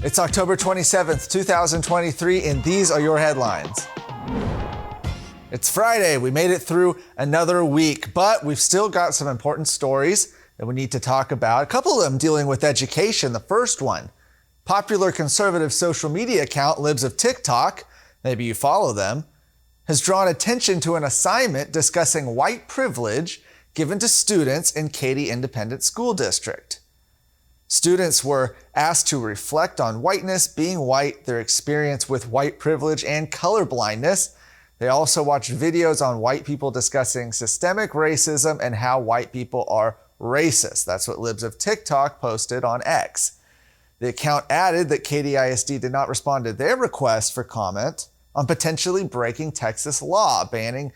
It's October 27th, 2023, and these are your headlines. It's Friday. We made it through another week, but we've still got some important stories that we need to talk about. A couple of them dealing with education. The first one, popular conservative social media account Libs of TikTok, maybe you follow them, has drawn attention to an assignment discussing white privilege given to students in Katy Independent School District. Students were asked to reflect on whiteness, being white, their experience with white privilege and colorblindness. They also watched videos on white people discussing systemic racism and how white people are racist. That's what Libs of TikTok posted on X. The account added that Katy ISD did not respond to their request for comment on potentially breaking Texas law, banning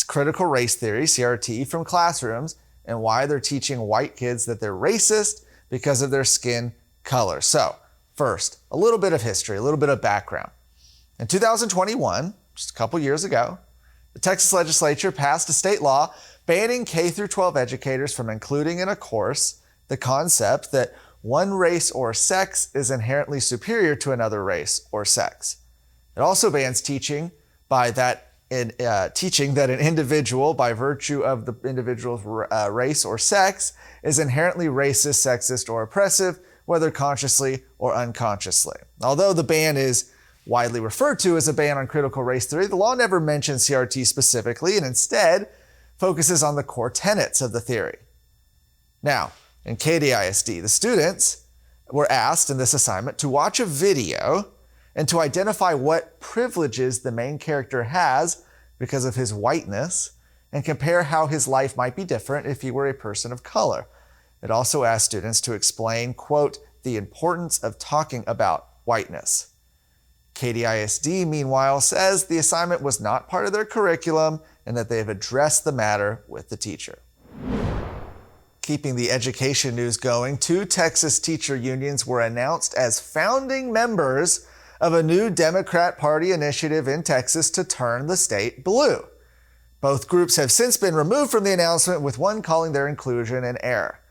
critical race theory, CRT, from classrooms, and why they're teaching white kids that they're racist because of their skin color. So, first, a little bit of history, a little bit of background. In 2021, just a couple years ago, the Texas Legislature passed a state law banning K-12 educators from including in a course the concept that one race or sex is inherently superior to another race or sex. It also bans teaching that an individual, by virtue of the individual's race or sex, is inherently racist, sexist, or oppressive, whether consciously or unconsciously. Although the ban is widely referred to as a ban on critical race theory, the law never mentions CRT specifically and instead focuses on the core tenets of the theory. Now, in Katy ISD, the students were asked in this assignment to watch a video and to identify what privileges the main character has because of his whiteness and compare how his life might be different if he were a person of color. It also asked students to explain, quote, the importance of talking about whiteness. Katy ISD, meanwhile, says the assignment was not part of their curriculum and that they have addressed the matter with the teacher. Keeping the education news going, 2 Texas teacher unions were announced as founding members of a new Democrat Party initiative in Texas to turn the state blue. Both groups have since been removed from the announcement, with one calling their inclusion an error.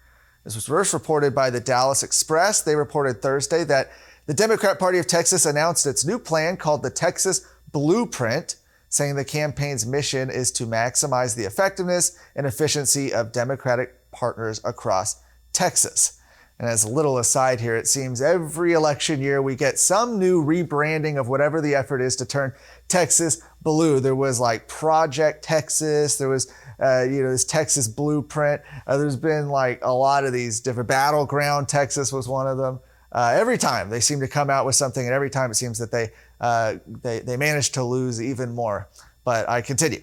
This was first reported by the Dallas Express. They reported Thursday that the Democrat Party of Texas announced its new plan called the Texas Blueprint, saying the campaign's mission is to maximize the effectiveness and efficiency of Democratic partners across Texas. And as a little aside here, it seems every election year we get some new rebranding of whatever the effort is to turn Texas blue. There was like Project Texas, there was this Texas Blueprint. There's been like a lot of these different. Battleground Texas was one of them. Every time they seem to come out with something, and every time it seems that they manage to lose even more. But I continue.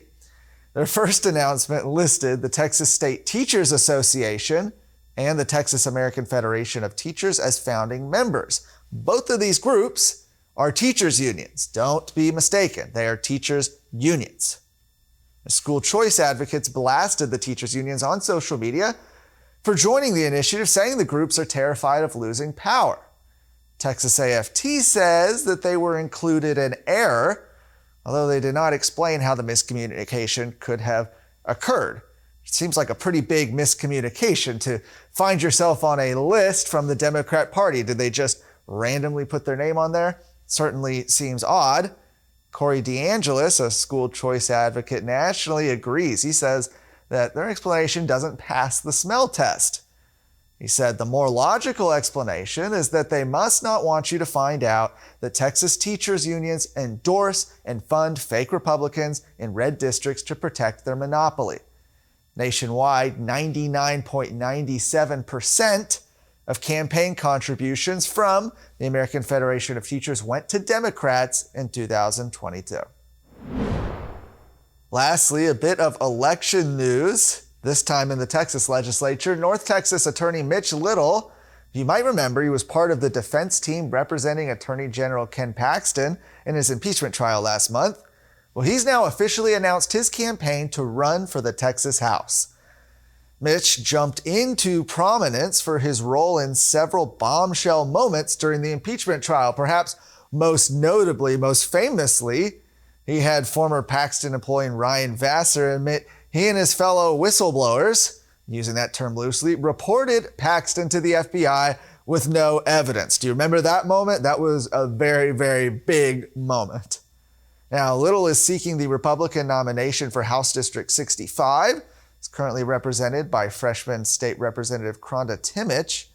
Their first announcement listed the Texas State Teachers Association and the Texas American Federation of Teachers as founding members. Both of these groups are teachers' unions. Don't be mistaken. They are teachers' unions. The school choice advocates blasted the teachers' unions on social media for joining the initiative, saying the groups are terrified of losing power. Texas AFT says that they were included in error, although they did not explain how the miscommunication could have occurred. It seems like a pretty big miscommunication to find yourself on a list from the Democrat Party. Did they just randomly put their name on there? Certainly seems odd. Corey DeAngelis, a school choice advocate nationally, agrees. He says that their explanation doesn't pass the smell test. He said the more logical explanation is that they must not want you to find out that Texas teachers unions endorse and fund fake Republicans in red districts to protect their monopoly. Nationwide, 99.97% of campaign contributions from the American Federation of Teachers went to Democrats in 2022. Lastly, a bit of election news. This time in the Texas Legislature, North Texas Attorney Mitch Little, you might remember he was part of the defense team representing Attorney General Ken Paxton in his impeachment trial last month. Well, he's now officially announced his campaign to run for the Texas House. Mitch jumped into prominence for his role in several bombshell moments during the impeachment trial. Perhaps most notably, most famously, he had former Paxton employee Ryan Vassar admit he and his fellow whistleblowers, using that term loosely, reported Paxton to the FBI with no evidence. Do you remember that moment? That was a very, very big moment. Now, Little is seeking the Republican nomination for House District 65. It's currently represented by freshman State Representative Mitch.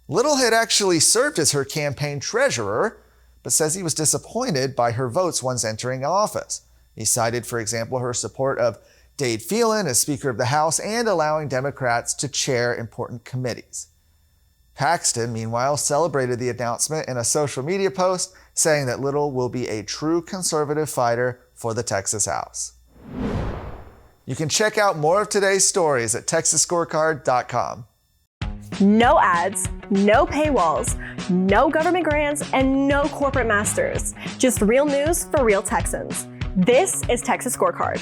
Little had actually served as her campaign treasurer, but says he was disappointed by her votes once entering office. He cited, for example, her support of Dade Phelan as Speaker of the House and allowing Democrats to chair important committees. Paxton, meanwhile, celebrated the announcement in a social media post, saying that Little will be a true conservative fighter for the Texas House. You can check out more of today's stories at texasscorecard.com. No ads, no paywalls, no government grants, and no corporate masters. Just real news for real Texans. This is Texas Scorecard.